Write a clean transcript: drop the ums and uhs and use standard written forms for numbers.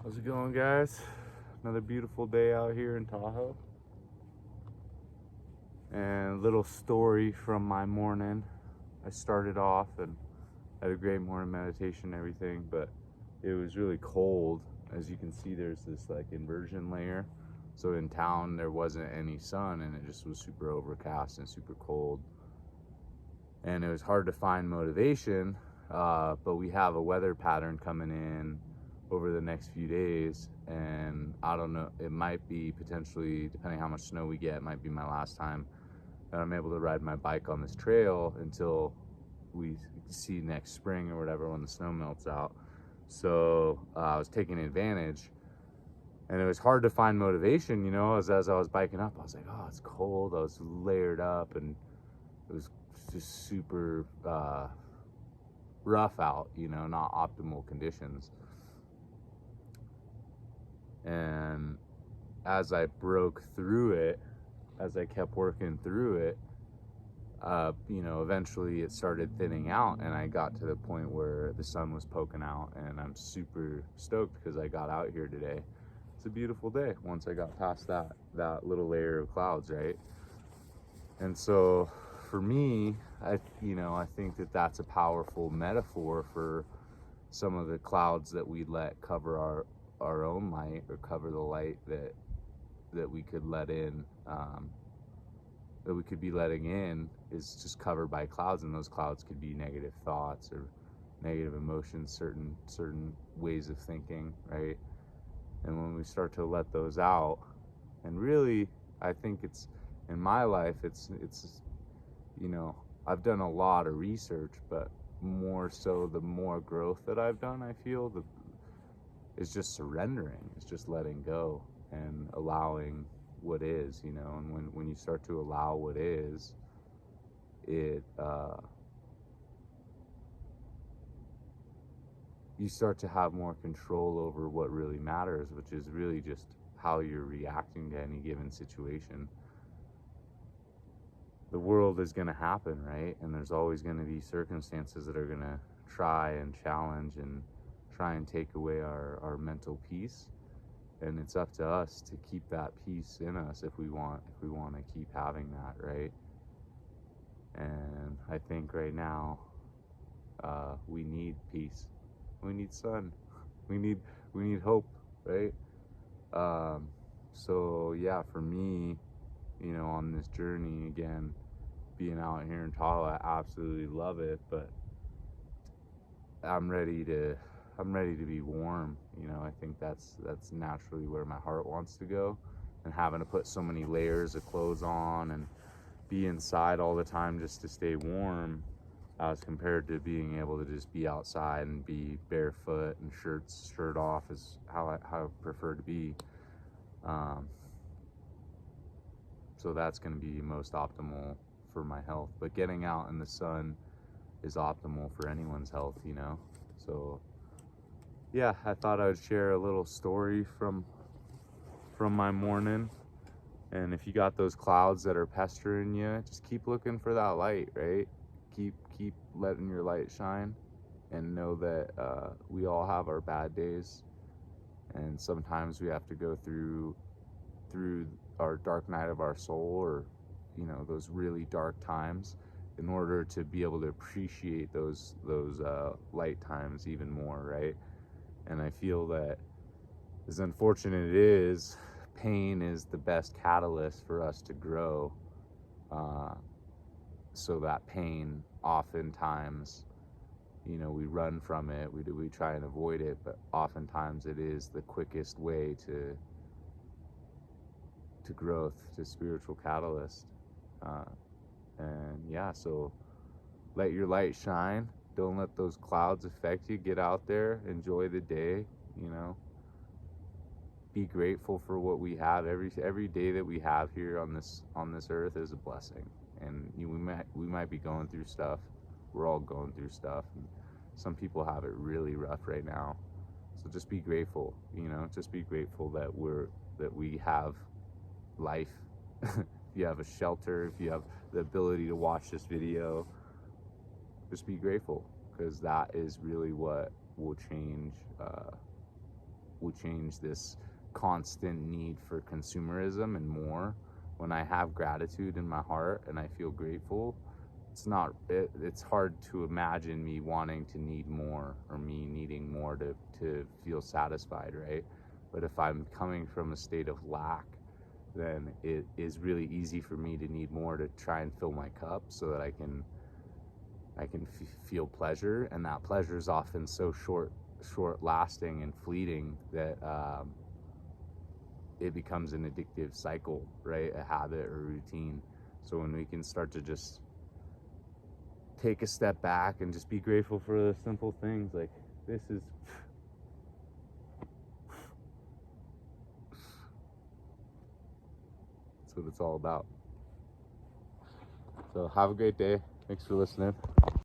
How's it going, guys? Another beautiful day out here in Tahoe. And a little story from my morning. I started off and had a great morning meditation and everything, but it was really cold. As you can see, there's this like inversion layer. So in town, there wasn't any sun and it just was super overcast and super cold. And it was hard to find motivation, but we have a weather pattern coming in over the next few days, and I don't know, it might be potentially, depending how much snow we get, it might be my last time that I'm able to ride my bike on this trail until we see next spring or whatever when the snow melts out. So I was taking advantage, and it was hard to find motivation, as I was biking up. I was like, oh, it's cold. I was layered up, and it was just super rough out, not optimal conditions. And as I broke through it, as I kept working through it, eventually it started thinning out, and I got to the point where the sun was poking out, and I'm super stoked because I got out here today. It's a beautiful day once I got past that little layer of clouds, right? And so for me, I think that that's a powerful metaphor for some of the clouds that we let cover our own light, or cover the light that we could let in, that we could be letting in, is just covered by clouds. And those clouds could be negative thoughts or negative emotions, certain ways of thinking, right? And when we start to let those out, and really, I think it's, in my life, it's I've done a lot of research, but more so, the more growth that I've done, I feel, is just surrendering. It's just letting go and allowing what is, and when you start to allow what is, it you start to have more control over what really matters, which is really just how you're reacting to any given situation. The world is going to happen, right? And there's always going to be circumstances that are going to try and challenge and try and take away our mental peace. And it's up to us to keep that peace in us if we want to keep having that, right? And I think right now, we need peace. We need sun. We need hope, right? So yeah, for me, on this journey, again, being out here in Tahoe, I absolutely love it, but I'm ready to be warm. I think that's naturally where my heart wants to go, and having to put so many layers of clothes on and be inside all the time just to stay warm, as compared to being able to just be outside and be barefoot and shirt off, is how I prefer to be. So that's going to be most optimal for my health. But getting out in the sun is optimal for anyone's health, So yeah, I thought I would share a little story from my morning. And if you got those clouds that are pestering you, just keep looking for that light, right? Keep letting your light shine, and know that we all have our bad days, and sometimes we have to go through our dark night of our soul, or those really dark times, in order to be able to appreciate those light times even more, right? And I feel that, as unfortunate it is, pain is the best catalyst for us to grow. So that pain, oftentimes, we run from it, we try and avoid it, but oftentimes it is the quickest way to growth, to spiritual catalyst. And yeah, so let your light shine. Don't let those clouds affect you. Get out there, enjoy the day, be grateful for what we have. Every day that we have here on this earth is a blessing. And we might be going through stuff. We're all going through stuff, and some people have it really rough right now. So just be grateful, just be grateful that we have life. If you have a shelter, if you have the ability to watch this video, just be grateful, because that is really what will change will change this constant need for consumerism and more. When I have gratitude in my heart and I feel grateful, it's hard to imagine me wanting to need more, or me needing more to feel satisfied, right? But if I'm coming from a state of lack, then it is really easy for me to need more to try and fill my cup so that I can feel pleasure. And that pleasure is often so short lasting and fleeting that it becomes an addictive cycle, right? A habit or routine. So when we can start to just take a step back and just be grateful for the simple things, like this is that's what it's all about. So have a great day. Thanks for listening.